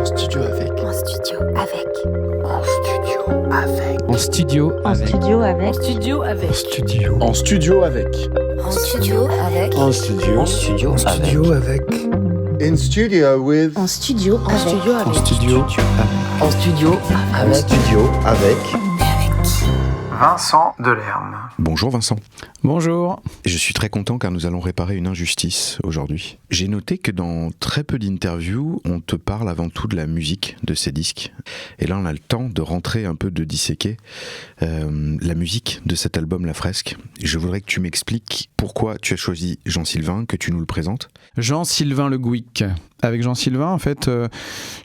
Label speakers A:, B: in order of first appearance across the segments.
A: En studio avec.
B: En studio avec.
A: En studio avec.
C: En studio
B: En
C: avec.
B: studio avec.
D: En studio avec.
A: En studio. En studio avec.
B: En studio avec.
A: En studio.
C: En studio
A: En studio avec. In studio with.
B: En studio
D: En
B: avec.
D: studio avec.
A: En studio.
D: En studio
A: En
D: avec.
A: studio avec.
E: Vincent Delerme.
F: Bonjour Vincent.
C: Bonjour.
F: Je suis très content car nous allons réparer une injustice aujourd'hui. J'ai noté que dans très peu d'interviews, on te parle avant tout de la musique de ces disques. Et là, on a le temps de rentrer un peu, de disséquer la musique de cet album La Fresque. Je voudrais que tu m'expliques pourquoi tu as choisi Jean-Sylvain, que tu nous le présentes.
C: Jean-Sylvain Le Gouic. Avec Jean-Sylvain, en fait, je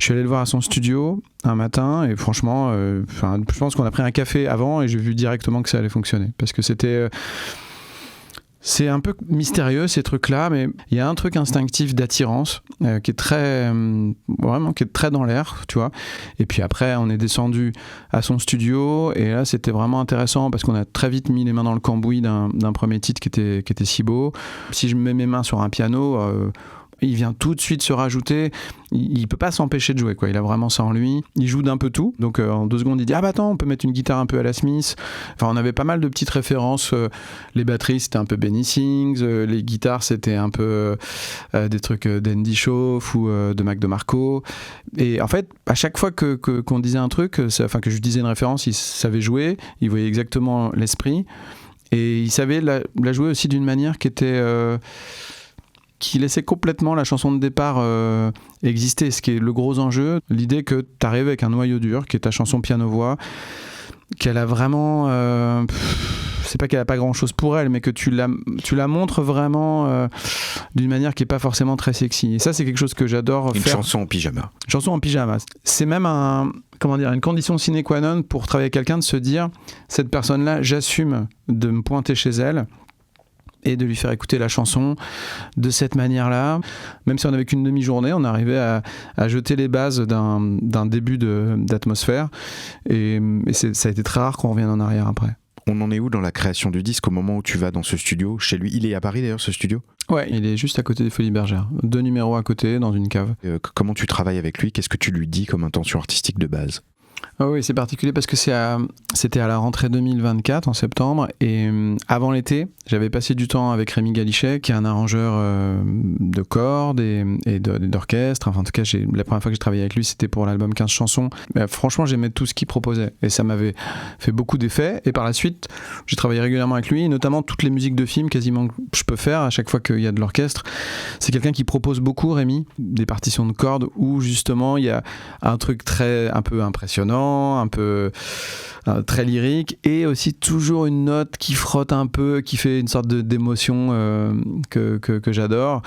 C: suis allé le voir à son studio un matin et franchement, je pense qu'on a pris un café avant et j'ai vu directement que ça allait fonctionner. Parce que c'est un peu mystérieux ces trucs-là, mais il y a un truc instinctif d'attirance qui est très dans l'air, tu vois. Et puis après, on est descendu à son studio et là, c'était vraiment intéressant parce qu'on a très vite mis les mains dans le cambouis d'un premier titre qui était si beau. Si je mets mes mains sur un piano, il vient tout de suite se rajouter. Il peut pas s'empêcher de jouer, quoi. Il a vraiment ça en lui. Il joue d'un peu tout. Donc en 2 secondes, il dit attends, on peut mettre une guitare un peu à la Smith. Enfin, on avait pas mal de petites références. Les batteries, c'était un peu Benny Sings. Les guitares, c'était un peu des trucs d'Andy Schauf ou de Mac DeMarco. Et en fait, à chaque fois qu'on disait un truc, que je disais une référence, il savait jouer. Il voyait exactement l'esprit. Et il savait la jouer aussi d'une manière qui était qui laissait complètement la chanson de départ exister, ce qui est le gros enjeu, l'idée que tu arrives avec un noyau dur, qui est ta chanson piano-voix, qu'elle a vraiment... c'est pas qu'elle a pas grand-chose pour elle, mais que tu la montres vraiment d'une manière qui est pas forcément très sexy. Et ça, c'est quelque chose que j'adore faire.
F: Une chanson en pyjama.
C: Chanson en pyjama. C'est même une condition sine qua non pour travailler avec quelqu'un, de se dire, cette personne-là, j'assume de me pointer chez elle et de lui faire écouter la chanson de cette manière-là. Même si on n'avait qu'une demi-journée, on arrivait à jeter les bases d'un début d'atmosphère. Et ça a été très rare qu'on revienne en arrière après.
F: On en est où dans la création du disque au moment où tu vas dans ce studio chez lui? Il est à Paris d'ailleurs, ce studio?
C: Ouais, il est juste à côté des Folies Bergères. 2 numéros à côté, dans une cave.
F: Comment tu travailles avec lui? Qu'est-ce que tu lui dis comme intention artistique de base?
C: Ah oui, c'est particulier parce que c'était à la rentrée 2024, en septembre, et avant l'été, j'avais passé du temps avec Rémi Galichet, qui est un arrangeur de cordes et d'orchestre. Enfin, en tout cas, la première fois que j'ai travaillé avec lui, c'était pour l'album 15 chansons. Mais, franchement, j'aimais tout ce qu'il proposait, et ça m'avait fait beaucoup d'effets. Et par la suite, j'ai travaillé régulièrement avec lui, et notamment toutes les musiques de films, quasiment que je peux faire à chaque fois qu'il y a de l'orchestre. C'est quelqu'un qui propose beaucoup, Rémi, des partitions de cordes où justement il y a un truc un peu impressionnant, un peu très lyrique, et aussi toujours une note qui frotte un peu, qui fait une sorte d'émotion que j'adore.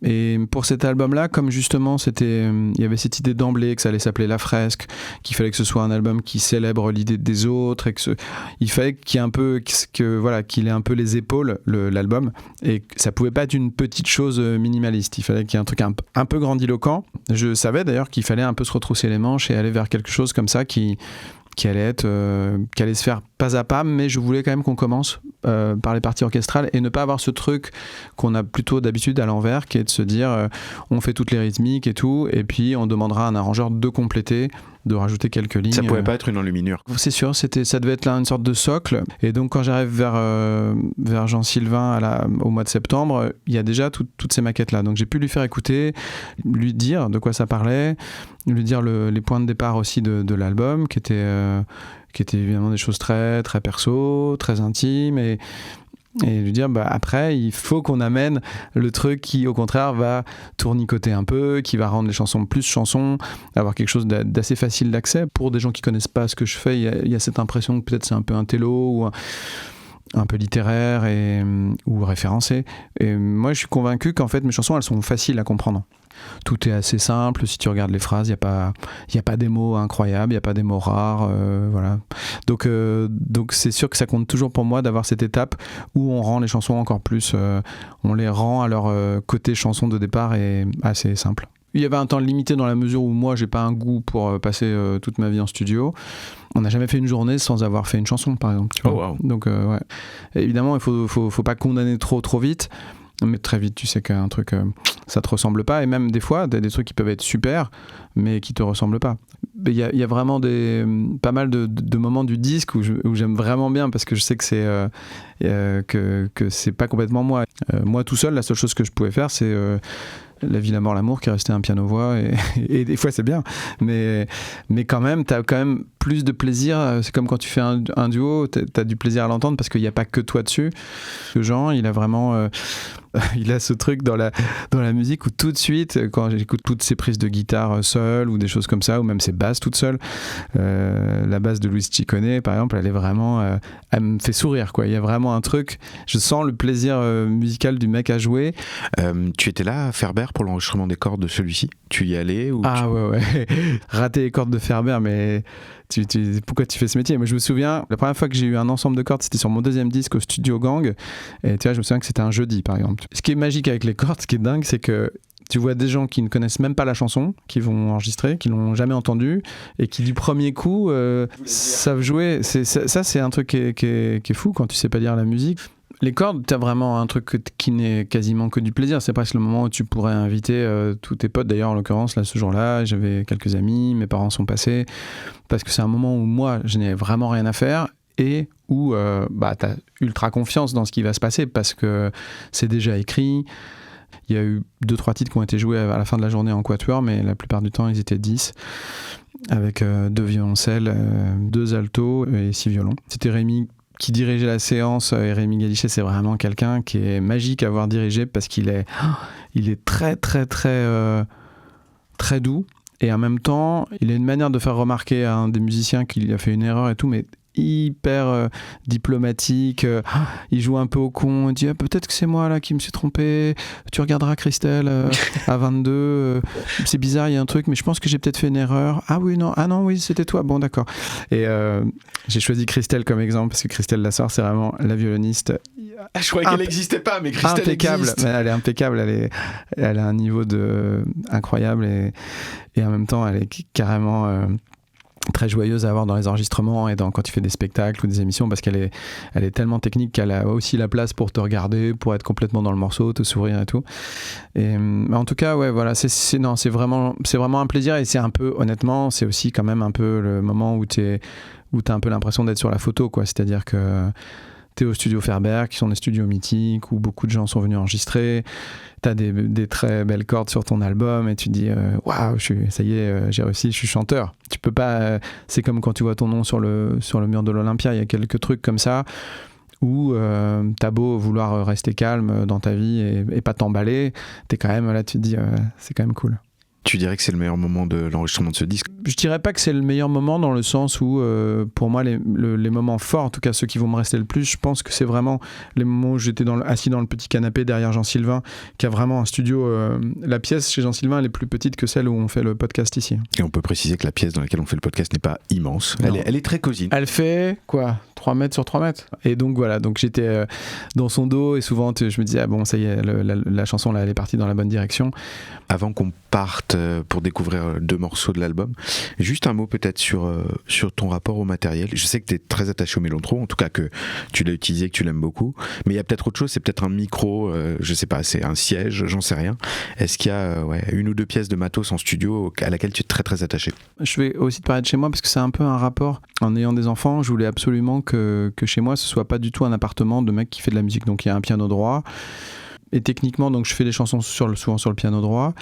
C: Et pour cet album-là, comme justement il y avait cette idée d'emblée que ça allait s'appeler La Fresque, qu'il fallait que ce soit un album qui célèbre l'idée des autres, et il fallait qu'il ait un peu les épaules, l'album, et ça pouvait pas être une petite chose minimaliste. Il fallait qu'il y ait un truc un peu grandiloquent. Je savais d'ailleurs qu'il fallait un peu se retrousser les manches et aller vers quelque chose comme ça qui allait se faire pas à pas, mais je voulais quand même qu'on commence par les parties orchestrales et ne pas avoir ce truc qu'on a plutôt d'habitude à l'envers, qui est de se dire on fait toutes les rythmiques et tout, et puis on demandera à un arrangeur de compléter, de rajouter quelques lignes.
F: Ça pouvait pas être une enluminure.
C: C'est sûr, ça devait être là une sorte de socle. Et donc quand j'arrive vers Jean-Sylvain au mois de septembre, il y a déjà toutes ces maquettes là. Donc j'ai pu lui faire écouter, lui dire de quoi ça parlait, lui dire les points de départ aussi de l'album, qui étaient évidemment des choses très très perso, très intimes, et lui dire après il faut qu'on amène le truc qui au contraire va tournicoter un peu, qui va rendre les chansons plus chansons, avoir quelque chose d'assez facile d'accès. Pour des gens qui connaissent pas ce que je fais, il y a cette impression que peut-être c'est un peu un télo ou un peu littéraire ou référencé. Et moi je suis convaincu qu'en fait mes chansons elles sont faciles à comprendre. Tout est assez simple, si tu regardes les phrases, il y a pas des mots incroyables, il y a pas des mots rares, voilà. Donc c'est sûr que ça compte toujours pour moi d'avoir cette étape où on rend les chansons encore plus, on les rend à leur côté chanson de départ et assez simple. Il y avait un temps limité dans la mesure où moi j'ai pas un goût pour passer toute ma vie en studio. On n'a jamais fait une journée sans avoir fait une chanson, par exemple. Tu vois.
F: Oh wow.
C: Donc ouais. Évidemment il faut pas condamner trop vite. mais très vite tu sais qu'un truc ça te ressemble pas, et même des fois t'as des trucs qui peuvent être super mais qui te ressemblent pas. Il y a vraiment pas mal de moments du disque où j'aime vraiment bien, parce que je sais que c'est pas complètement moi. Moi tout seul, la seule chose que je pouvais faire, c'est La vie, la mort, l'amour, qui est resté un piano-voix, et des fois c'est bien, mais quand même t'as quand même plus de plaisir. C'est comme quand tu fais un duo, t'as du plaisir à l'entendre parce qu'il n'y a pas que toi dessus. Jean, il a vraiment il a ce truc dans la musique où tout de suite, quand j'écoute toutes ses prises de guitare seules ou des choses comme ça, ou même ses basses toutes seules, la basse de Luis Ciccone par exemple, elle est vraiment elle me fait sourire, quoi. Il y a vraiment un truc, je sens le plaisir musical du mec à jouer.
F: Tu étais là à Ferber pour l'enregistrement des cordes de celui-ci? Tu y allais ou
C: ouais rater les cordes de Ferber, mais pourquoi tu fais ce métier? Moi je me souviens, la première fois que j'ai eu un ensemble de cordes, c'était sur mon deuxième disque au Studio Gang, et tu vois, je me souviens que c'était un jeudi par exemple. Ce qui est magique avec les cordes, ce qui est dingue, c'est que tu vois des gens qui ne connaissent même pas la chanson, qui vont enregistrer, qui l'ont jamais entendue, et qui du premier coup savent jouer. Ça c'est un truc qui est fou quand tu sais pas lire la musique. Les cordes, t'as vraiment un truc qui n'est quasiment que du plaisir. C'est presque le moment où tu pourrais inviter tous tes potes. D'ailleurs, en l'occurrence, là, ce jour-là, j'avais quelques amis, mes parents sont passés, parce que c'est un moment où moi, je n'ai vraiment rien à faire, et où t'as ultra confiance dans ce qui va se passer, parce que c'est déjà écrit. Il y a eu 2-3 titres qui ont été joués à la fin de la journée en quatuor, mais la plupart du temps, ils étaient 10, avec 2 violoncelles, 2 altos et 6 violons. C'était Rémi qui dirigeait la séance, et Rémi Galichet, c'est vraiment quelqu'un qui est magique à voir diriger, parce qu'il est très très très très doux, et en même temps il a une manière de faire remarquer à un des musiciens qu'il a fait une erreur et tout, mais hyper diplomatique. Il joue un peu au con, il dit peut-être que c'est moi là qui me suis trompé, tu regarderas Christelle à 22, c'est bizarre, il y a un truc, mais je pense que j'ai peut-être fait une erreur. Ah non oui c'était toi, bon d'accord. Et j'ai choisi Christelle comme exemple parce que Christelle Lassard, c'est vraiment la violoniste.
F: Je croyais qu'elle n'existait pas, mais Christelle
C: impeccable.
F: existe.
C: Elle est impeccable, elle a un niveau incroyable, et en même temps elle est carrément très joyeuse à avoir dans les enregistrements et quand tu fais des spectacles ou des émissions, parce qu'elle est tellement technique qu'elle a aussi la place pour te regarder, pour être complètement dans le morceau, te sourire et tout. Mais en tout cas, ouais, voilà, c'est vraiment un plaisir, et c'est un peu, honnêtement, c'est aussi quand même un peu le moment où t'as un peu l'impression d'être sur la photo, quoi. C'est-à-dire que t'es au studio Ferber, qui sont des studios mythiques où beaucoup de gens sont venus enregistrer. T'as des très belles cordes sur ton album, et tu te dis waouh, ça y est, j'ai réussi, je suis chanteur. Tu peux pas. C'est comme quand tu vois ton nom sur le mur de l'Olympia. Il y a quelques trucs comme ça où t'as beau vouloir rester calme dans ta vie et pas t'emballer, t'es quand même là, tu te dis c'est quand même cool.
F: Tu dirais que c'est le meilleur moment de l'enregistrement de ce disque?
C: Je dirais pas que c'est le meilleur moment, dans le sens où pour moi les moments forts, en tout cas ceux qui vont me rester le plus, je pense que c'est vraiment les moments où j'étais assis dans le petit canapé derrière Jean-Sylvain, qui a vraiment un studio. La pièce chez Jean-Sylvain, elle est plus petite que celle où on fait le podcast ici.
F: Et on peut préciser que la pièce dans laquelle on fait le podcast n'est pas immense. Elle est très cosy.
C: Elle fait quoi, 3 mètres sur 3 mètres. Et donc voilà, donc j'étais dans son dos, et souvent je me disais bon, ça y est, la chanson là, elle est partie dans la bonne direction.
F: Avant qu'on parte pour découvrir 2 morceaux de l'album, juste un mot peut-être sur ton rapport au matériel. Je sais que tu es très attaché au Mellotron, en tout cas que tu l'as utilisé, que tu l'aimes beaucoup, mais il y a peut-être autre chose, c'est peut-être un micro, je sais pas, c'est un siège, j'en sais rien. Est-ce qu'il y a 1 ou 2 pièces de matos en studio à laquelle tu es très très attaché? Je
C: vais aussi te parler de chez moi, parce que c'est un peu un rapport. En ayant des enfants, je voulais absolument que chez moi ce soit pas du tout un appartement de mec qui fait de la musique. Donc il y a un piano droit, et techniquement, donc je fais des chansons souvent sur le piano droit,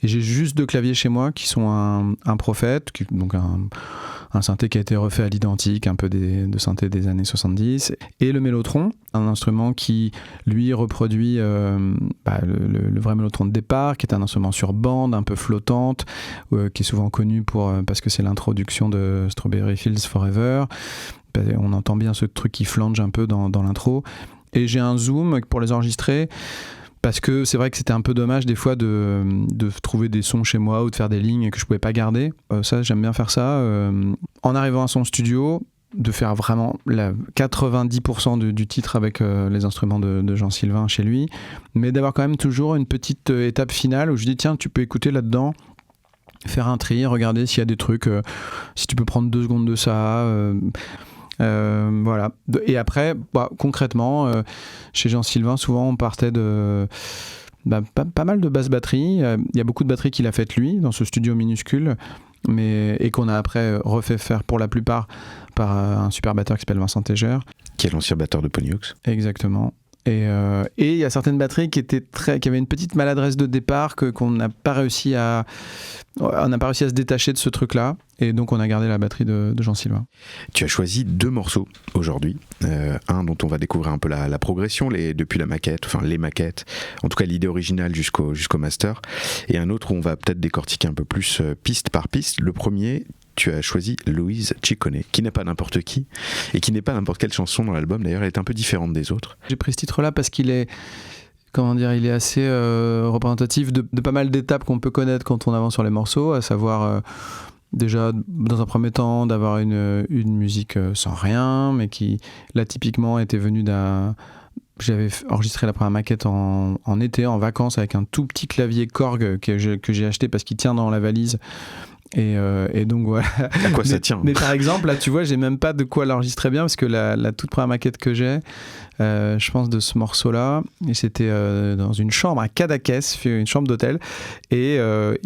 C: et j'ai juste 2 claviers chez moi qui sont un Prophète, donc un synthé qui a été refait à l'identique, un peu de synthé des années 70, et le Mellotron, un instrument qui lui reproduit le vrai Mellotron de départ, qui est un instrument sur bande, un peu flottante, qui est souvent connu parce que c'est l'introduction de Strawberry Fields Forever. On entend bien ce truc qui flange un peu dans l'intro. Et j'ai un zoom pour les enregistrer, parce que c'est vrai que c'était un peu dommage des fois de trouver des sons chez moi ou de faire des lignes que je pouvais pas garder. Ça, j'aime bien faire ça. En arrivant à son studio, de faire vraiment 90% du titre avec les instruments de Jean-Sylvain chez lui, mais d'avoir quand même toujours une petite étape finale où je dis tiens, tu peux écouter là-dedans, faire un tri, regarder s'il y a des trucs, si tu peux prendre 2 secondes de ça. Voilà. Et après, concrètement, chez Jean-Sylvain, souvent on partait de pas mal de basses batteries. Il y a beaucoup de batteries qu'il a faites lui dans ce studio minuscule, et qu'on a après refait faire pour la plupart par un super batteur qui s'appelle Vincent Tégère.
F: Qui est l'ancien batteur de Ponyhox.
C: Exactement. Et il y a certaines batteries qui avaient une petite maladresse de départ qu'on n'a pas réussi à se détacher de ce truc-là, et donc on a gardé la batterie de Jean-Sylvain.
F: Tu as choisi 2 morceaux aujourd'hui, un dont on va découvrir un peu la progression depuis la maquette, enfin les maquettes, en tout cas l'idée originale jusqu'au master, et un autre où on va peut-être décortiquer un peu plus piste par piste. Le premier, tu as choisi Louise Ciccone, qui n'est pas n'importe qui, et qui n'est pas n'importe quelle chanson dans l'album. D'ailleurs, elle est un peu différente des autres.
C: J'ai pris ce titre-là parce qu'il est, il est assez représentatif de pas mal d'étapes qu'on peut connaître quand on avance sur les morceaux, à savoir déjà, dans un premier temps, d'avoir une musique sans rien, mais qui, là, typiquement, était venue d'un... J'avais enregistré la première maquette en été, en vacances, avec un tout petit clavier Korg que j'ai acheté parce qu'il tient dans la valise. Et donc voilà.
F: À quoi ça tient ?
C: Mais par exemple, là, tu vois, j'ai même pas de quoi l'enregistrer bien, parce que la toute première maquette que j'ai, je pense, de ce morceau-là, et c'était dans une chambre à Cadaqués, une chambre d'hôtel, et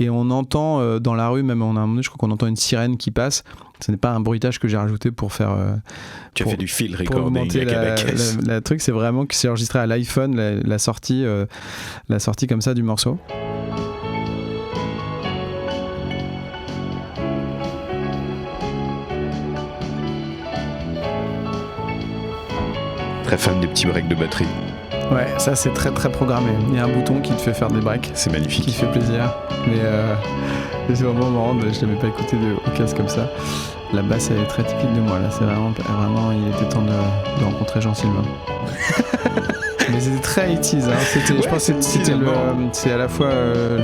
C: on entend dans la rue, même on a un moment, je crois qu'on entend une sirène qui passe. Ce n'est pas un bruitage que j'ai rajouté pour faire.
F: Tu as fait du field
C: pour
F: recording à Cadaqués.
C: La truc, c'est vraiment que c'est enregistré à l'iPhone, la sortie comme ça du morceau.
F: Très fan des petits breaks de batterie.
C: Ouais, ça c'est très très programmé. Il y a un bouton qui te fait faire des breaks.
F: C'est magnifique.
C: Qui te fait plaisir. Mais c'est vraiment marrant, je l'avais pas écouté au casque comme ça. La basse elle est très typique de moi là. C'est vraiment il était temps de rencontrer Jean-Sylvain. Mais c'était très 80s, hein. Je pense que c'est à la fois.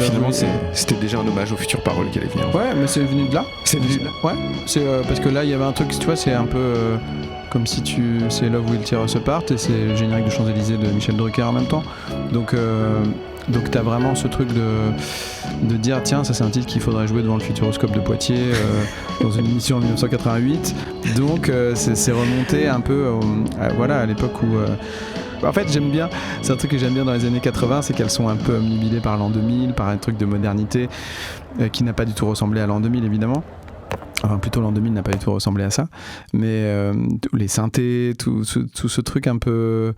F: Finalement, c'était déjà un hommage aux futures paroles qui allaient venir.
C: Ouais, mais c'est venu de là.
F: C'est venu de là.
C: Ouais, c'est parce que là il y avait un truc, tu vois, c'est un peu. Comme si c'est Love Will Tear Us Apart, et c'est le générique de Champs-Élysées de Michel Drucker en même temps. Donc t'as vraiment ce truc de dire tiens, ça c'est un titre qu'il faudrait jouer devant le Futuroscope de Poitiers dans une émission en 1988. Donc c'est remonté un peu à l'époque où en fait j'aime bien, c'est un truc que j'aime bien dans les années 80, c'est qu'elles sont un peu omnibilées par l'an 2000, par un truc de modernité qui n'a pas du tout ressemblé à l'an 2000 évidemment. Enfin, plutôt l'an 2000 n'a pas du tout ressemblé à ça, mais les synthés, tout ce truc un peu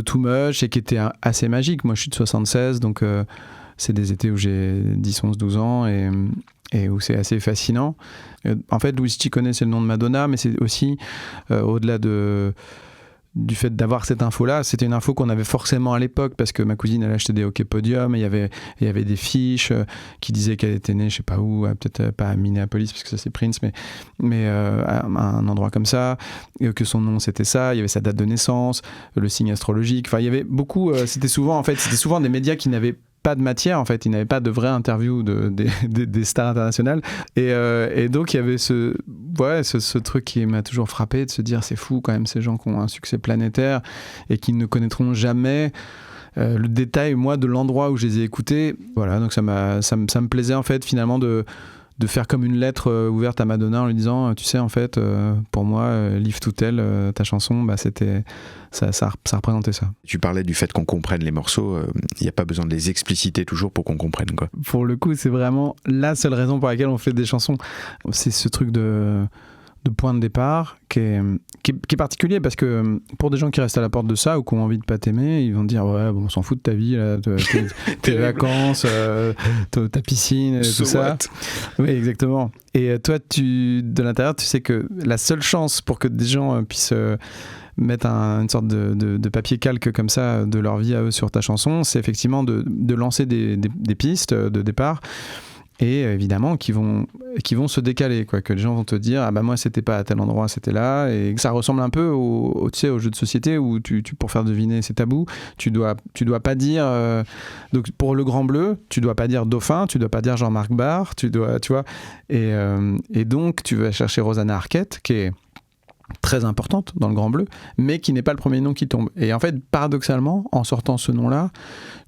C: too much, et qui était assez magique. Moi je suis de 76, donc c'est des étés où j'ai 10, 11, 12 ans, et où c'est assez fascinant. En fait, Louise Ciccone, c'est le nom de Madonna, mais c'est aussi au-delà du fait d'avoir cette info-là, c'était une info qu'on avait forcément à l'époque, parce que ma cousine elle achetait des hockey podium, et il y avait des fiches qui disaient qu'elle était née je sais pas où, peut-être pas à Minneapolis parce que ça c'est Prince, mais à un endroit comme ça, et que son nom c'était ça, il y avait sa date de naissance, le signe astrologique, enfin il y avait beaucoup, c'était souvent des médias qui n'avaient pas de matière, en fait, il n'avait pas de vraie interview des stars internationales, et donc il y avait ce truc qui m'a toujours frappé, de se dire c'est fou quand même, ces gens qui ont un succès planétaire et qui ne connaîtront jamais le détail, moi, de l'endroit où je les ai écoutés. Voilà, donc ça me plaisait en fait finalement de faire comme une lettre ouverte à Madonna en lui disant tu sais en fait pour moi Live to Tell, ta chanson, c'était ça représentait ça.
F: Tu parlais du fait qu'on comprenne les morceaux, il n'y a pas besoin de les expliciter toujours pour qu'on comprenne, quoi.
C: Pour le coup c'est vraiment la seule raison pour laquelle on fait des chansons, c'est ce truc de point de départ qui est particulier, parce que pour des gens qui restent à la porte de ça ou qui ont envie de pas t'aimer, ils vont dire ouais bon, on s'en fout de ta vie là, tes vacances, ta piscine, tout ça. Oui, exactement. Et toi de l'intérieur tu sais que la seule chance pour que des gens puissent mettre une sorte de papier calque comme ça de leur vie à eux sur ta chanson, c'est effectivement de lancer des pistes de départ, et évidemment qui vont se décaler, quoi, que les gens vont te dire ah bah moi c'était pas à tel endroit, c'était là, et que ça ressemble un peu au jeu de société où tu pour faire deviner c'est tabou, tu dois pas dire donc pour le Grand Bleu tu dois pas dire Dauphin, tu dois pas dire Jean-Marc Barr, tu vois, et donc tu vas chercher Rosanna Arquette qui est très importante dans le Grand Bleu, mais qui n'est pas le premier nom qui tombe. Et en fait, paradoxalement, en sortant ce nom-là,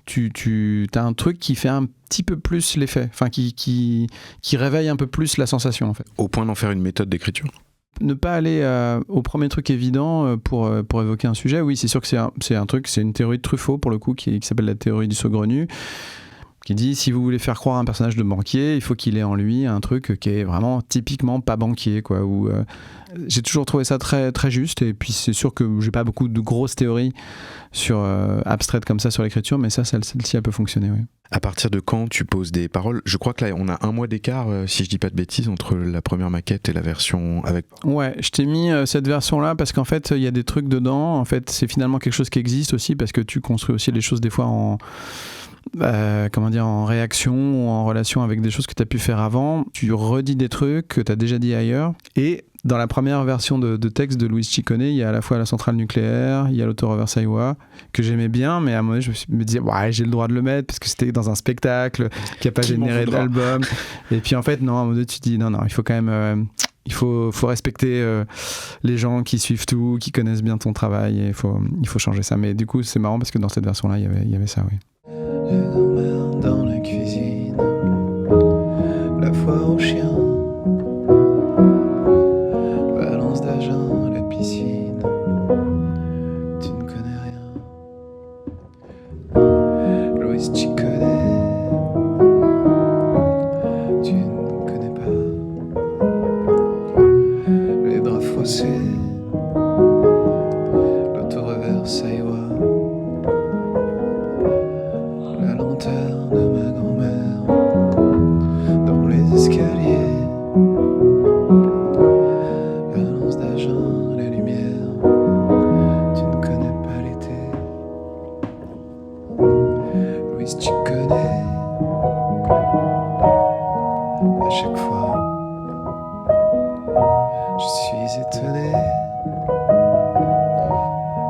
C: tu as un truc qui fait un petit peu plus l'effet, enfin qui réveille un peu plus la sensation, en fait.
F: Au point d'en faire une méthode d'écriture ?
C: Ne pas aller au premier truc évident pour évoquer un sujet. Oui, c'est sûr que c'est une théorie de Truffaut, pour le coup, qui s'appelle la théorie du saugrenu, qui dit si vous voulez faire croire à un personnage de banquier, il faut qu'il ait en lui un truc qui est vraiment typiquement pas banquier, quoi. J'ai toujours trouvé ça très, très juste, et puis c'est sûr que j'ai pas beaucoup de grosses théories abstraites comme ça sur l'écriture, mais celle-ci elle peut fonctionner, oui.
F: À partir de quand tu poses des paroles ? Je crois que là on a 1 mois d'écart, si je dis pas de bêtises, entre la première maquette et la version avec...
C: Ouais, je t'ai mis cette version-là parce qu'en fait il y a des trucs dedans, en fait c'est finalement quelque chose qui existe aussi, parce que tu construis aussi les choses des fois en réaction ou en relation avec des choses que tu as pu faire avant. Tu redis des trucs que tu as déjà dit ailleurs. Et dans la première version de texte de Louis Ciccone, il y a à la fois la centrale nucléaire, il y a l'autoreverse Iowa, que j'aimais bien, mais à un moment je me disais, ouais, j'ai le droit de le mettre parce que c'était dans un spectacle qui n'a pas généré d'album. Et puis en fait, non, à un moment donné, tu te dis, non, il faut quand même... Il faut respecter les gens qui suivent tout, qui connaissent bien ton travail, et il faut changer ça. Mais du coup, c'est marrant parce que dans cette version-là, il y avait ça, oui.
E: J'ai grand-mère dans la cuisine, la foire au chien, balance d'agent, la piscine, tu ne connais rien. Louis Ciccone, tu ne connais pas. Les draps froissés, l'autoreverse Iowa, la lanterne de ma grand-mère dans les escaliers, balance d'argent, la lumière, tu ne connais pas l'été. Louis Ciccone, à chaque fois je suis étonné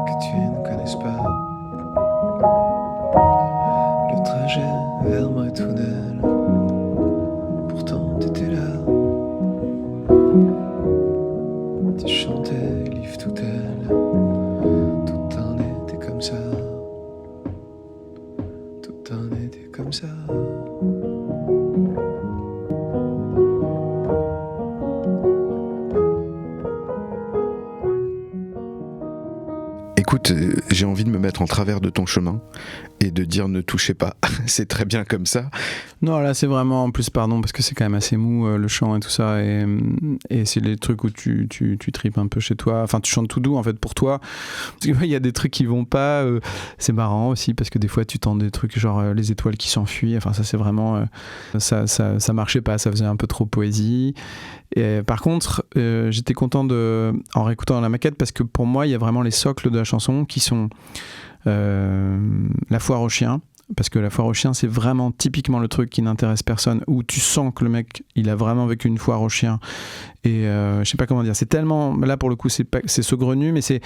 E: que tu ne connaisses pas le trajet vers Bretonnel. Pourtant t'étais là, tu chantais Liv Toutel, tout un été comme ça, tout un été comme ça.
F: Écoute, j'ai envie de me mettre en travers de ton chemin et de dire ne touchez pas, c'est très bien comme ça.
C: Non, là c'est vraiment, en plus pardon, parce que c'est quand même assez mou le chant et tout ça, et c'est les trucs où tu tripes un peu chez toi, enfin tu chantes tout doux en fait pour toi, parce qu'il y a des trucs qui vont pas, c'est marrant aussi parce que des fois tu tends des trucs genre les étoiles qui s'enfuient, enfin ça c'est vraiment, ça marchait pas, ça faisait un peu trop poésie. Et par contre j'étais content en réécoutant la maquette, parce que pour moi il y a vraiment les socles de la chanson qui sont la foire aux chiens, parce que la foire aux chiens c'est vraiment typiquement le truc qui n'intéresse personne, où tu sens que le mec il a vraiment vécu une foire aux chiens, et je sais pas comment dire, c'est tellement, là pour le coup c'est saugrenu, mais c'est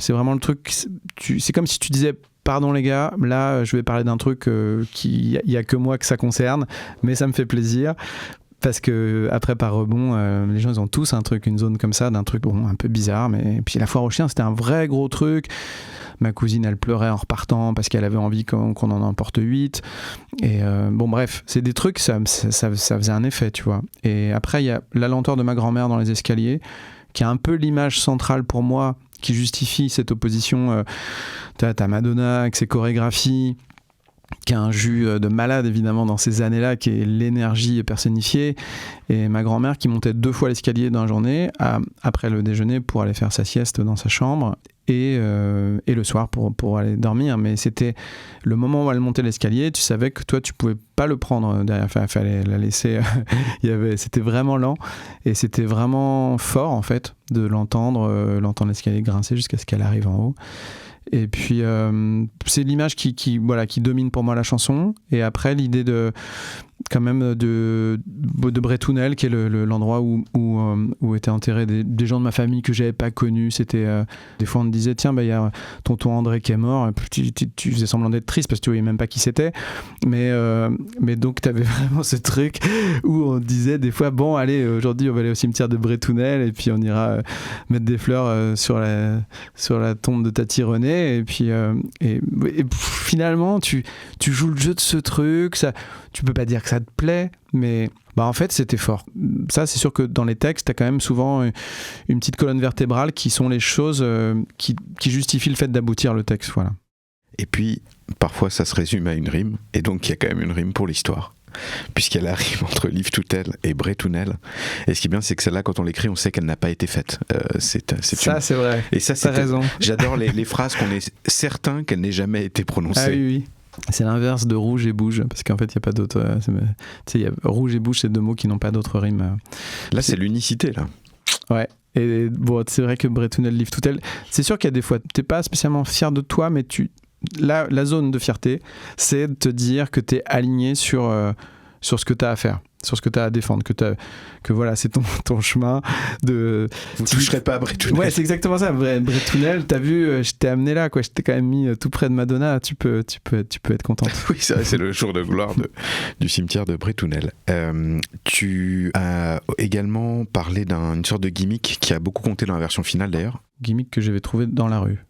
C: vraiment le truc, c'est comme si tu disais pardon les gars, là je vais parler d'un truc il y a que moi que ça concerne, mais ça me fait plaisir. Parce que après par rebond, les gens ils ont tous un truc, une zone comme ça, d'un truc un peu bizarre, mais puis la foire aux chiens c'était un vrai gros truc. Ma cousine elle pleurait en repartant parce qu'elle avait envie qu'on en emporte 8, et bref, c'est des trucs, ça faisait un effet, tu vois. Et après il y a la lenteur de ma grand-mère dans les escaliers, qui est un peu l'image centrale pour moi, qui justifie cette opposition. T'as Madonna avec ses chorégraphies, qui a un jus de malade évidemment dans ces années-là, qui est l'énergie personnifiée, et ma grand-mère qui montait 2 fois l'escalier dans la journée, après le déjeuner pour aller faire sa sieste dans sa chambre, et le soir pour aller dormir. Mais c'était le moment où elle montait l'escalier, tu savais que toi tu pouvais pas le prendre derrière, fallait la laisser. C'était vraiment lent, et c'était vraiment fort en fait de l'entendre l'escalier grincer jusqu'à ce qu'elle arrive en haut. Et puis c'est l'image qui domine pour moi la chanson. Et après l'idée de Bretonnel, qui est l'endroit où étaient enterrés des gens de ma famille que j'avais pas connus. C'était des fois on te disait tiens, il y a tonton André qui est mort, et puis tu faisais semblant d'être triste parce que tu voyais même pas qui c'était, mais donc tu avais vraiment ce truc où on disait des fois bon allez, aujourd'hui on va aller au cimetière de Bretonnel et puis on ira mettre des fleurs sur la tombe de Tati René, et puis et finalement tu joues le jeu de ce truc, tu peux pas dire que ça te plaît, mais en fait c'était fort. Ça c'est sûr que dans les textes t'as quand même souvent une petite colonne vertébrale qui sont les choses qui justifient le fait d'aboutir le texte, voilà.
F: Et puis parfois ça se résume à une rime, et donc il y a quand même une rime pour l'histoire, puisqu'il y a la rime entre Live to Tell et Brettounel. Et ce qui est bien, c'est que celle-là, quand on l'écrit, on sait qu'elle n'a pas été faite.
C: C'est vrai.
F: Et ça,
C: t'as raison.
F: J'adore les phrases qu'on est certain qu'elle n'ait jamais été prononcée.
C: Ah oui. C'est l'inverse de rouge et bouge, parce qu'en fait, il n'y a pas d'autre. Tu sais, rouge et bouge, c'est deux mots qui n'ont pas d'autre rime.
F: Là, c'est l'unicité, là.
C: Ouais. Et bon, c'est vrai que Brettounel, Live to Tell, c'est sûr qu'il y a des fois, t'es pas spécialement fier de toi, mais la zone de fierté, c'est de te dire que t'es aligné sur ce que t'as à faire, sur ce que t'as à défendre, que voilà, c'est ton chemin de...
F: Vous ne toucherez pas à Brettounel.
C: Ouais, c'est exactement ça. Brettounel, t'as vu, je t'ai amené là, quoi. Je t'ai quand même mis tout près de Madonna. Tu peux être contente.
F: Oui, c'est le jour de gloire du cimetière de Brettounel. Tu as également parlé d'une sorte de gimmick qui a beaucoup compté dans la version finale, d'ailleurs.
C: Gimmick que j'avais trouvé dans la rue.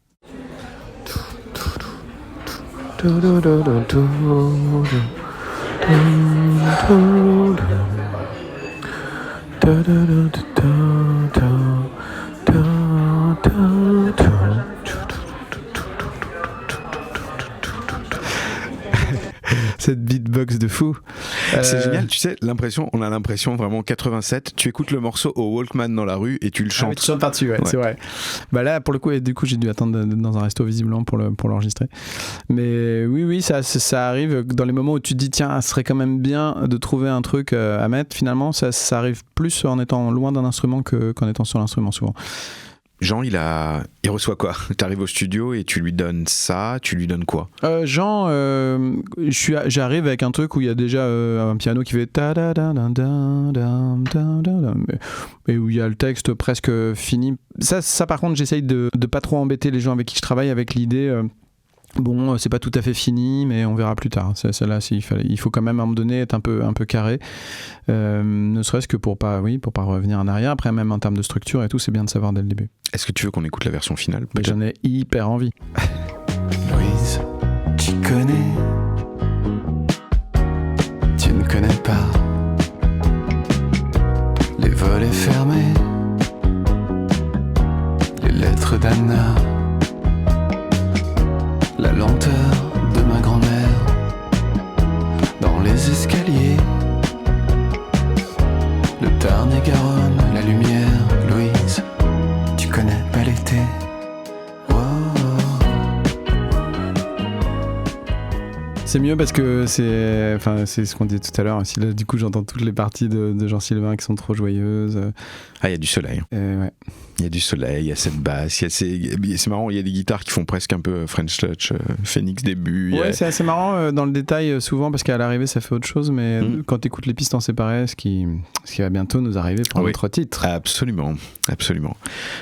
C: Cette beatbox de fou.
F: C'est génial, tu sais, on a l'impression vraiment 87, tu écoutes le morceau au Walkman dans la rue et tu le chantes.
C: Tu chantes par-dessus, ouais. C'est vrai. Bah là, pour le coup, et du coup, j'ai dû attendre dans un resto visiblement pour l'enregistrer. Mais oui, ça arrive dans les moments où tu te dis, tiens, ce serait quand même bien de trouver un truc à mettre. Finalement, ça arrive plus en étant loin d'un instrument qu'en étant sur l'instrument, souvent.
F: Jean, il reçoit quoi? T'arrives au studio et tu lui donnes ça, tu lui donnes quoi?
C: Jean, j'arrive avec un truc où il y a déjà un piano qui fait ta da da da da da, et où il y a le texte presque fini. Ça par contre, j'essaye de pas trop embêter les gens avec qui je travaille, avec l'idée. Bon, c'est pas tout à fait fini, mais on verra plus tard. Celle-là, il faut quand même à un moment donné être un peu carré, ne serait-ce que pour pas revenir en arrière. Après, même en termes de structure et tout, c'est bien de savoir dès le début.
F: Est-ce que tu veux qu'on écoute la version finale?
C: Mais j'en ai hyper envie.
E: Louise, tu connais, tu ne connais pas les volets fermés, les lettres d'Anna, la lenteur de ma grand-mère dans les escaliers, le Tarn-et-Garonne, la lumière. Louise, tu connais pas l'été.
C: C'est mieux parce que c'est ce qu'on disait tout à l'heure. Si là, du coup, j'entends toutes les parties de Jean Sylvain qui sont trop joyeuses.
F: Ah, il y a du soleil.
C: Ouais.
F: Il y a du soleil, il y a cette basse, c'est marrant, il y a des guitares qui font presque un peu French Touch, Phoenix début.
C: Ouais, c'est assez marrant dans le détail souvent parce qu'à l'arrivée ça fait autre chose, mais quand tu écoutes les pistes en séparé, ce qui va bientôt nous arriver pour un autre titre.
F: Absolument.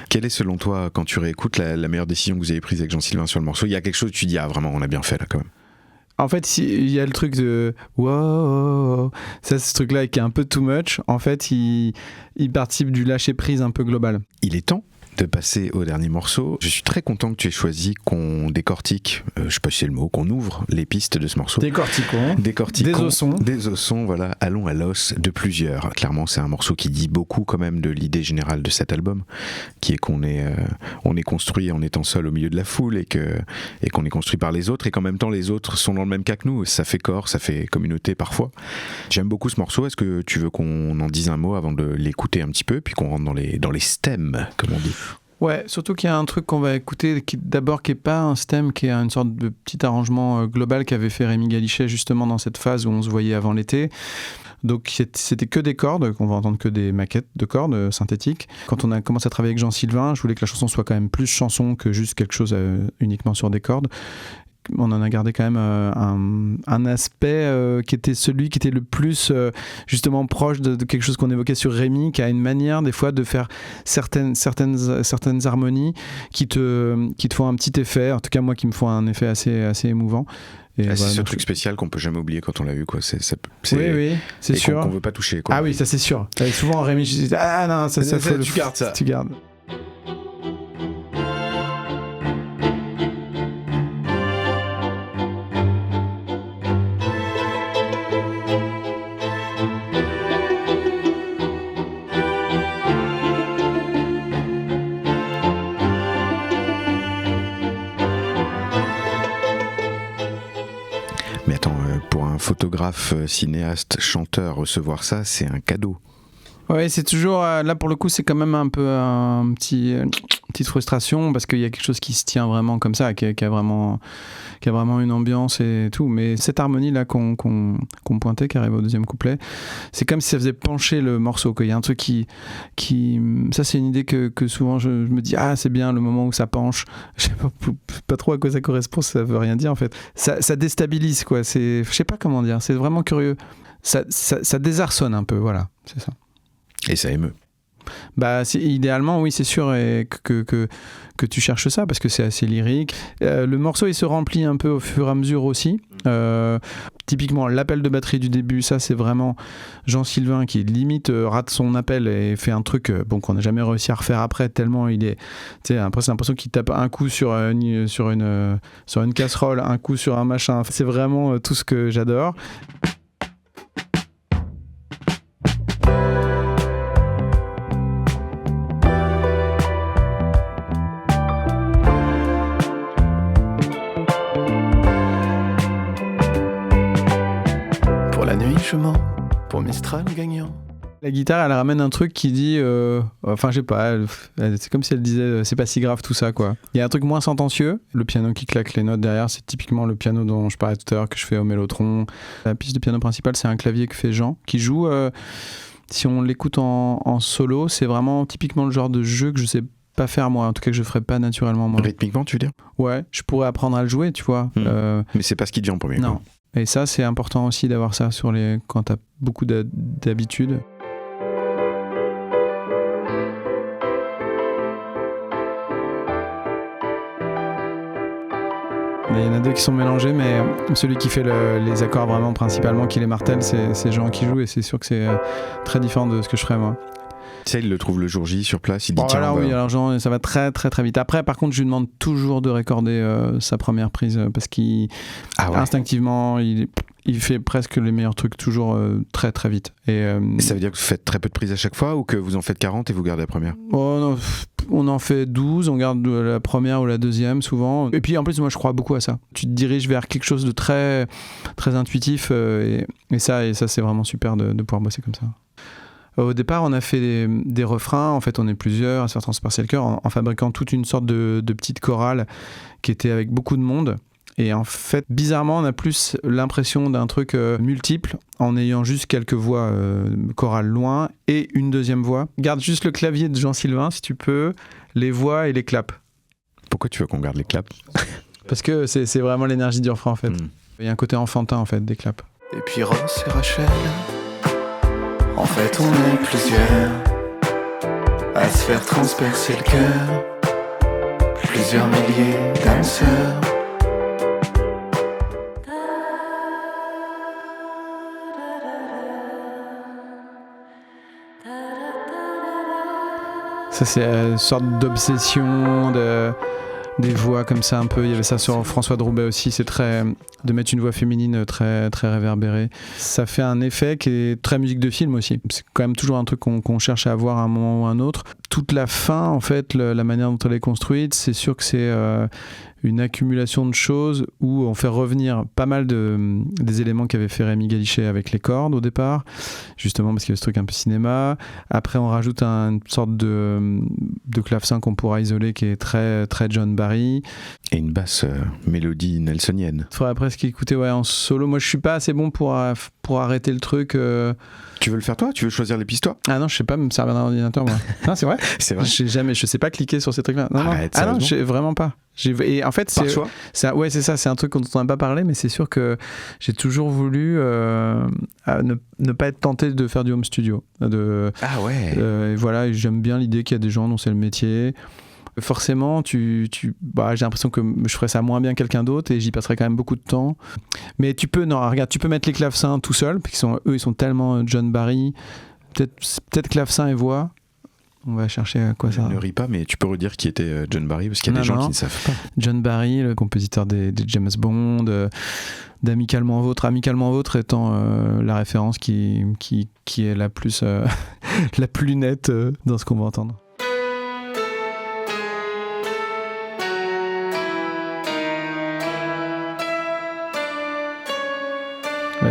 F: Quelle est selon toi, quand tu réécoutes, la meilleure décision que vous avez prise avec Jean-Sylvain sur le morceau? Il y a quelque chose où tu dis, ah vraiment, on a bien fait là quand même.
C: En fait, il y a le truc de wow, ça, ce truc-là qui est un peu too much. En fait, il participe du lâcher prise un peu global.
F: Il est temps de passer au dernier morceau. Je suis très content que tu aies choisi qu'on décortique, je sais pas si c'est le mot, qu'on ouvre les pistes de ce morceau.
C: Décortiquons. Des
F: ossons, voilà, allons à l'os de plusieurs. Clairement, c'est un morceau qui dit beaucoup quand même de l'idée générale de cet album, qui est qu'on est construit en étant seul au milieu de la foule et qu'on est construit par les autres et qu'en même temps les autres sont dans le même cas que nous. Ça fait corps, ça fait communauté parfois. J'aime beaucoup ce morceau. Est-ce que tu veux qu'on en dise un mot avant de l'écouter un petit peu, puis qu'on rentre dans les stems, comme on dit?
C: Ouais, surtout qu'il y a un truc qu'on va écouter qui est pas un stem, qui est une sorte de petit arrangement global qu'avait fait Rémi Galichet justement dans cette phase où on se voyait avant l'été. Donc c'était que des cordes, qu'on va entendre que des maquettes de cordes synthétiques. Quand on a commencé à travailler avec Jean Sylvain, je voulais que la chanson soit quand même plus chanson que juste quelque chose uniquement sur des cordes. On en a gardé quand même un aspect qui était celui qui était le plus justement proche de quelque chose qu'on évoquait sur Rémi, qui a une manière des fois de faire certaines harmonies qui te font un petit effet, en tout cas moi qui me font un effet assez émouvant. Et
F: c'est ce truc spécial qu'on peut jamais oublier quand on l'a vu, quoi.
C: Oui, c'est sûr.
F: Qu'on veut pas toucher, quoi.
C: Ah oui, ça c'est sûr. Et souvent Rémi, je dis ah non, ça
F: tu gardes ça.
C: Tu gardes.
F: photographe, cinéaste, chanteur, recevoir ça, c'est un cadeau.
C: Ouais, c'est toujours là pour le coup, c'est quand même un peu petite frustration parce qu'il y a quelque chose qui se tient vraiment comme ça, qui a vraiment une ambiance et tout. Mais cette harmonie là qu'on pointait, qui arrive au deuxième couplet, c'est comme si ça faisait pencher le morceau. Il y a un truc qui ça c'est une idée que souvent je me dis c'est bien le moment où ça penche. Je sais pas trop à quoi ça correspond, ça veut rien dire en fait. Ça déstabilise quoi. Je sais pas comment dire. C'est vraiment curieux. Ça désarçonne un peu, voilà, c'est ça.
F: Et ça émeut.
C: Idéalement, oui, c'est sûr que tu cherches ça parce que c'est assez lyrique. Le morceau, il se remplit un peu au fur et à mesure aussi. Typiquement, l'appel de batterie du début, ça, c'est vraiment Jean-Sylvain qui limite rate son appel et fait un truc qu'on n'a jamais réussi à refaire après, tellement il est. Tu sais, après, c'est l'impression qu'il tape un coup sur une casserole, un coup sur un machin. C'est vraiment tout ce que j'adore.
E: Je mens pour Mistral gagnant.
C: La guitare, elle ramène un truc qui dit, je sais pas, c'est comme si elle disait, c'est pas si grave tout ça, quoi. Il y a un truc moins sentencieux. Le piano qui claque les notes derrière, c'est typiquement le piano dont je parlais tout à l'heure, que je fais au mélotron. La piste de piano principale, c'est un clavier que fait Jean, qui joue. Si on l'écoute en solo, c'est vraiment typiquement le genre de jeu que je sais pas faire moi, en tout cas que je ferais pas naturellement moi.
F: Rythmiquement, tu veux dire ?
C: Ouais, je pourrais apprendre à le jouer, tu vois.
F: Mais c'est pas ce qui te vient en premier.
C: Non.
F: Quoi.
C: Et ça, c'est important aussi d'avoir ça quand t'as beaucoup d'habitudes. Il y en a deux qui sont mélangés, mais celui qui fait les accords vraiment principalement, qui les martèle, c'est Jean qui joue, et c'est sûr que c'est très différent de ce que je ferais moi.
F: Ça, il le trouve le jour J sur place, il dit tiens.
C: Alors oui, alors Jean, ça va très très très vite. Après, par contre, je lui demande toujours de récorder sa première prise parce instinctivement, il fait presque les meilleurs trucs toujours très très vite. Et
F: ça veut dire que vous faites très peu de prises à chaque fois ou que vous en faites 40 et vous gardez la première ?
C: Non, on en fait 12, on garde la première ou la deuxième souvent. Et puis en plus, moi je crois beaucoup à ça. Tu te diriges vers quelque chose de très, très intuitif et ça c'est vraiment super de pouvoir bosser comme ça. Au départ, on a fait des refrains. En fait, on est plusieurs à se faire transpercer le cœur en fabriquant toute une sorte de petite chorale qui était avec beaucoup de monde. Et en fait, bizarrement, on a plus l'impression d'un truc multiple en ayant juste quelques voix chorales loin et une deuxième voix. Garde juste le clavier de Jean-Sylvain, si tu peux, les voix et les claps.
F: Pourquoi tu veux qu'on garde les claps ?
C: Parce que c'est vraiment l'énergie du refrain, en fait. Il y a un côté enfantin, en fait, des claps.
E: Et puis Ross et Rachel, en fait on est plusieurs à se faire transpercer le cœur, plusieurs milliers d'âmes sœurs.
C: Ça, c'est une sorte d'obsession des voix comme ça un peu. Il y avait ça sur François Droubet aussi. C'est de mettre une voix féminine très, très réverbérée. Ça fait un effet qui est très musique de film aussi. C'est quand même toujours un truc qu'on cherche à avoir à un moment ou à un autre. Toute la fin, en fait, la manière dont elle est construite, c'est sûr que c'est une accumulation de choses où on fait revenir pas mal des éléments qu'avait fait Rémi Galichet avec les cordes au départ, justement parce qu'il y avait ce truc un peu cinéma. Après, on rajoute une sorte de clavecin qu'on pourra isoler qui est très, très John Barry.
F: Et une basse mélodie nelsonienne.
C: Il faudrait presque écouter en solo. Moi, je suis pas assez bon pour arrêter le truc.
F: Tu veux le faire toi ? Tu veux choisir les pistes toi ?
C: Ah non, je sais pas me servir d'un ordinateur moi. Non, c'est vrai.
F: C'est vrai.
C: Je sais pas cliquer sur ces trucs-là. Non,
F: arrête,
C: non. Je sais vraiment pas. Et en fait,
F: par choix ?
C: Ouais, c'est ça. C'est un truc dont on n'a pas parlé, mais c'est sûr que j'ai toujours voulu ne pas être tenté de faire du home studio.
F: Ah ouais.
C: Et voilà, j'aime bien l'idée qu'il y a des gens dont c'est le métier. Forcément, j'ai l'impression que je ferais ça moins bien que quelqu'un d'autre et j'y passerais quand même beaucoup de temps. Mais tu peux mettre les clavecins tout seul, parce qu'ils sont tellement John Barry. Peut-être clavecin et voix. On va chercher à quoi ça.
F: Ne ris pas, mais tu peux redire qui était John Barry, parce qu'il y a des gens qui ne savent pas.
C: John Barry, le compositeur des James Bond, d'Amicalement Vôtre. Amicalement Vôtre étant la référence qui est la plus la plus nette dans ce qu'on va entendre.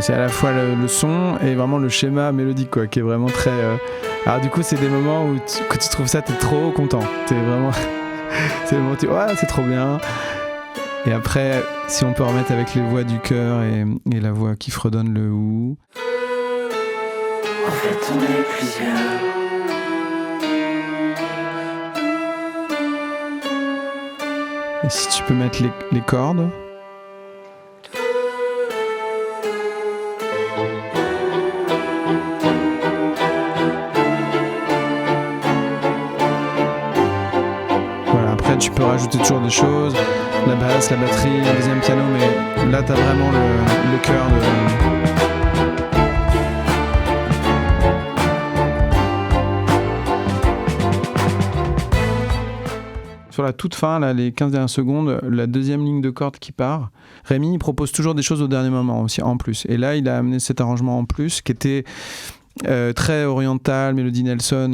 C: C'est à la fois le son et vraiment le schéma mélodique, quoi, qui est vraiment très... Alors du coup, c'est des moments où quand tu trouves ça, t'es trop content. T'es vraiment... c'est le moment où tu dis, ouais, c'est trop bien. Et après, si on peut remettre avec les voix du chœur et la voix qui fredonne le ou.
E: En fait, on est plusieurs.
C: Et si tu peux mettre les cordes. Voilà, après tu peux rajouter toujours des choses, la basse, la batterie, le deuxième piano, mais là t'as vraiment le cœur de... Sur la toute fin, là, les 15 dernières secondes, la deuxième ligne de corde qui part, Rémi il propose toujours des choses au dernier moment aussi, en plus. Et là, il a amené cet arrangement en plus qui était très oriental, mélodie Nelson,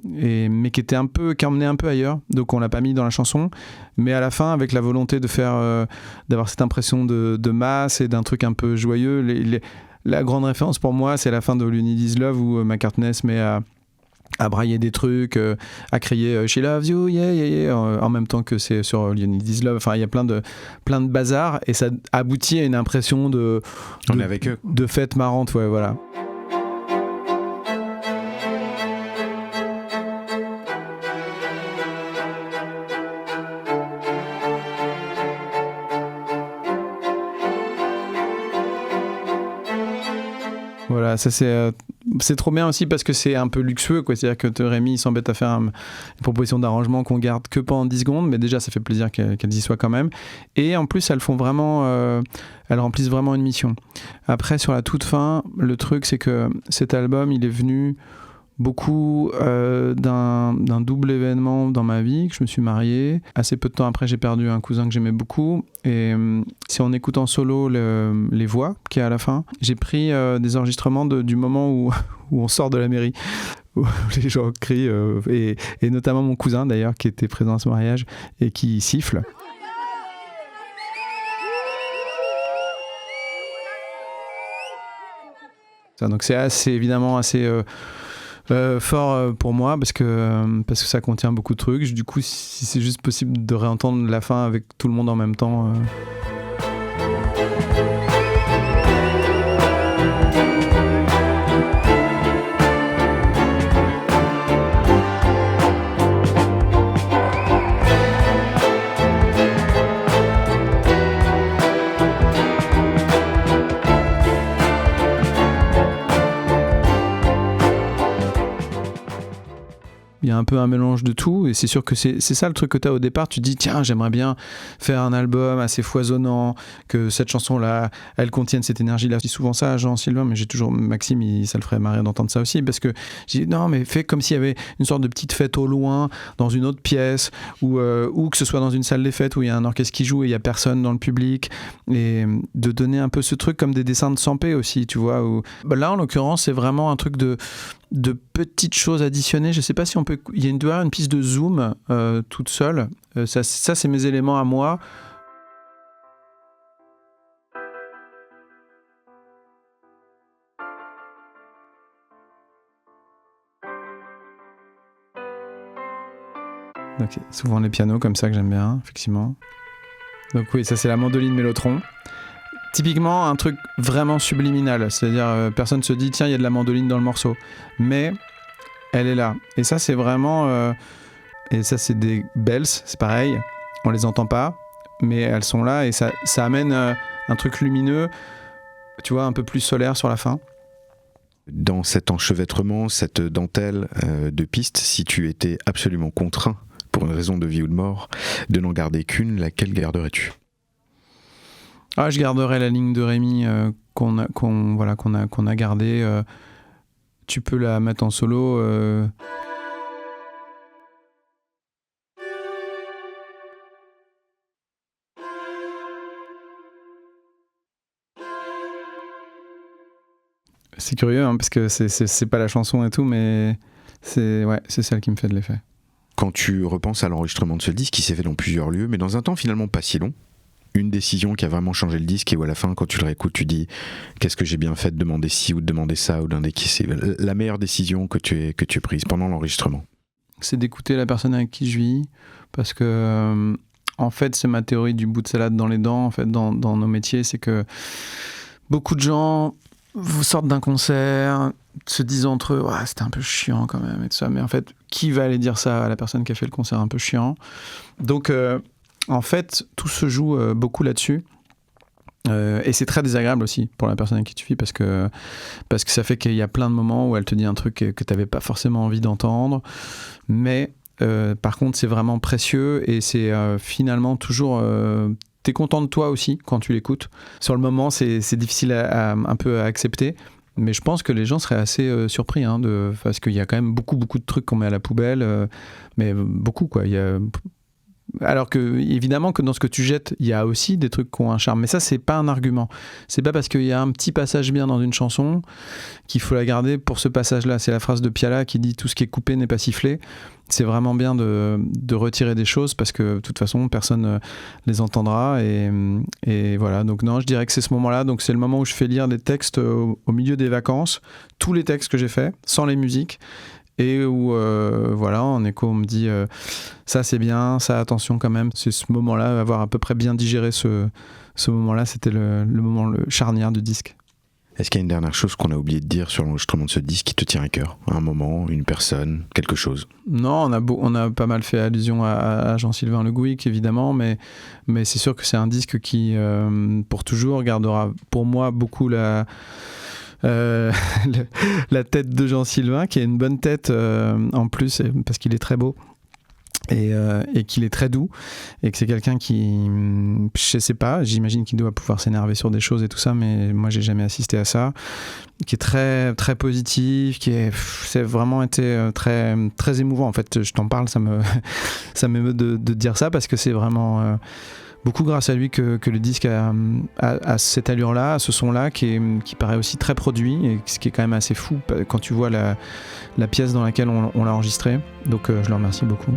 C: mais qui emmenait un peu ailleurs. Donc on l'a pas mis dans la chanson. Mais à la fin, avec la volonté de faire, d'avoir cette impression de masse et d'un truc un peu joyeux, la grande référence pour moi, c'est la fin de All You Need Is Love où McCartney se met à brailler des trucs, à crier She loves you, yeah, yeah, yeah, en même temps que c'est sur All You Need Is Love. Enfin, il y a plein de bazar et ça aboutit à une impression
F: On est avec eux.
C: De fête marrante, ouais, voilà. Voilà, ça c'est trop bien aussi parce que c'est un peu luxueux, quoi. C'est-à-dire que Rémi il s'embête à faire une proposition d'arrangement qu'on garde que pendant 10 secondes, mais déjà ça fait plaisir qu'elles y soient quand même. Et en plus elles remplissent vraiment une mission. Après sur la toute fin, le truc c'est que cet album il est venu beaucoup d'un double événement dans ma vie, que je me suis marié. Assez peu de temps après, j'ai perdu un cousin que j'aimais beaucoup. Et c'est en écoutant solo les voix qui est à la fin. J'ai pris des enregistrements du moment où on sort de la mairie, où les gens crient, et notamment mon cousin d'ailleurs, qui était présent à ce mariage et qui siffle. Donc c'est évidemment assez... fort pour moi parce que ça contient beaucoup de trucs. Du coup, si c'est juste possible de réentendre la fin avec tout le monde en même temps. Il y a un peu un mélange de tout et c'est sûr que c'est ça le truc que tu as au départ. Tu te dis tiens, j'aimerais bien faire un album assez foisonnant, que cette chanson-là elle contienne cette énergie-là. Je dis souvent ça à Jean-Sylvain, mais j'ai toujours Maxime, ça le ferait marrer d'entendre ça aussi, parce que je dis non mais fais comme s'il y avait une sorte de petite fête au loin dans une autre pièce ou que ce soit dans une salle des fêtes où il y a un orchestre qui joue et il y a personne dans le public, et de donner un peu ce truc comme des dessins de Sampé aussi, tu vois, où... là en l'occurrence c'est vraiment un truc de petites choses additionnées. Je sais pas si on peut... Il y a une piste de zoom toute seule. Ça c'est mes éléments à moi. Donc, souvent les pianos comme ça que j'aime bien, effectivement. Donc oui, ça c'est la mandoline Mélotron. Typiquement un truc vraiment subliminal, c'est-à-dire personne se dit tiens il y a de la mandoline dans le morceau, mais elle est là. Et ça c'est vraiment et ça c'est des bells, c'est pareil, on les entend pas, mais elles sont là et ça amène un truc lumineux, tu vois, un peu plus solaire sur la fin.
F: Dans cet enchevêtrement, cette dentelle de pistes, si tu étais absolument contraint, pour une raison de vie ou de mort, de n'en garder qu'une, laquelle garderais-tu ?
C: Je garderai la ligne de Rémi qu'on a gardée. Tu peux la mettre en solo. C'est curieux parce que c'est pas la chanson et tout, mais c'est celle qui me fait de l'effet.
F: Quand tu repenses à l'enregistrement de ce disque qui s'est fait dans plusieurs lieux, mais dans un temps finalement pas si long, une décision qui a vraiment changé le disque et où à la fin, quand tu le réécoutes, tu dis qu'est-ce que j'ai bien fait de demander ci ou de demander ça ou d'indiquer qui c'est la meilleure décision que tu aies prise pendant l'enregistrement?
C: C'est d'écouter la personne avec qui je vis, parce que en fait, c'est ma théorie du bout de salade dans les dents. En fait, dans nos métiers, c'est que beaucoup de gens vous sortent d'un concert, se disent entre eux, ouais, c'était un peu chiant quand même et tout ça. Mais en fait, qui va aller dire ça à la personne qui a fait le concert un peu chiant? Donc, en fait, tout se joue beaucoup là-dessus. Et c'est très désagréable aussi pour la personne avec qui tu vis, parce que ça fait qu'il y a plein de moments où elle te dit un truc que tu n'avais pas forcément envie d'entendre. Mais par contre, c'est vraiment précieux et c'est finalement toujours... t'es content de toi aussi quand tu l'écoutes. Sur le moment, c'est difficile un peu à accepter. Mais je pense que les gens seraient assez surpris, parce qu'il y a quand même beaucoup de trucs qu'on met à la poubelle. Mais beaucoup, quoi. Alors que, évidemment, que dans ce que tu jettes, il y a aussi des trucs qui ont un charme. Mais ça, c'est pas un argument. C'est pas parce qu'il y a un petit passage bien dans une chanson qu'il faut la garder pour ce passage-là. C'est la phrase de Piala qui dit « Tout ce qui est coupé n'est pas sifflé ». C'est vraiment bien de retirer des choses parce que, de toute façon, personne les entendra. Et voilà. Donc, non, je dirais que c'est ce moment-là. Donc, c'est le moment où je fais lire des textes au milieu des vacances. Tous les textes que j'ai faits, sans les musiques. Et où, voilà, en écho, on me dit ça c'est bien, ça attention quand même. C'est ce moment-là, avoir à peu près bien digéré ce moment-là, c'était le moment charnière du disque.
F: Est-ce qu'il y a une dernière chose qu'on a oublié de dire sur l'enregistrement de ce disque qui te tient à cœur? Un moment, une personne, quelque chose?
C: Non, on a pas mal fait allusion à Jean-Sylvain Le Gouic, évidemment, mais c'est sûr que c'est un disque qui, pour toujours, gardera pour moi beaucoup la tête de Jean-Sylvain, qui est une bonne tête en plus, parce qu'il est très beau et qu'il est très doux, et que c'est quelqu'un qui, je sais pas, j'imagine qu'il doit pouvoir s'énerver sur des choses et tout ça, mais moi j'ai jamais assisté à ça, qui est très très positif, c'est vraiment été très très émouvant. En fait, je t'en parle, ça m'émeut de dire ça, parce que c'est vraiment beaucoup grâce à lui que le disque a cette allure-là, ce son-là qui paraît aussi très produit, et ce qui est quand même assez fou quand tu vois la pièce dans laquelle on l'a enregistré. Donc je le remercie beaucoup.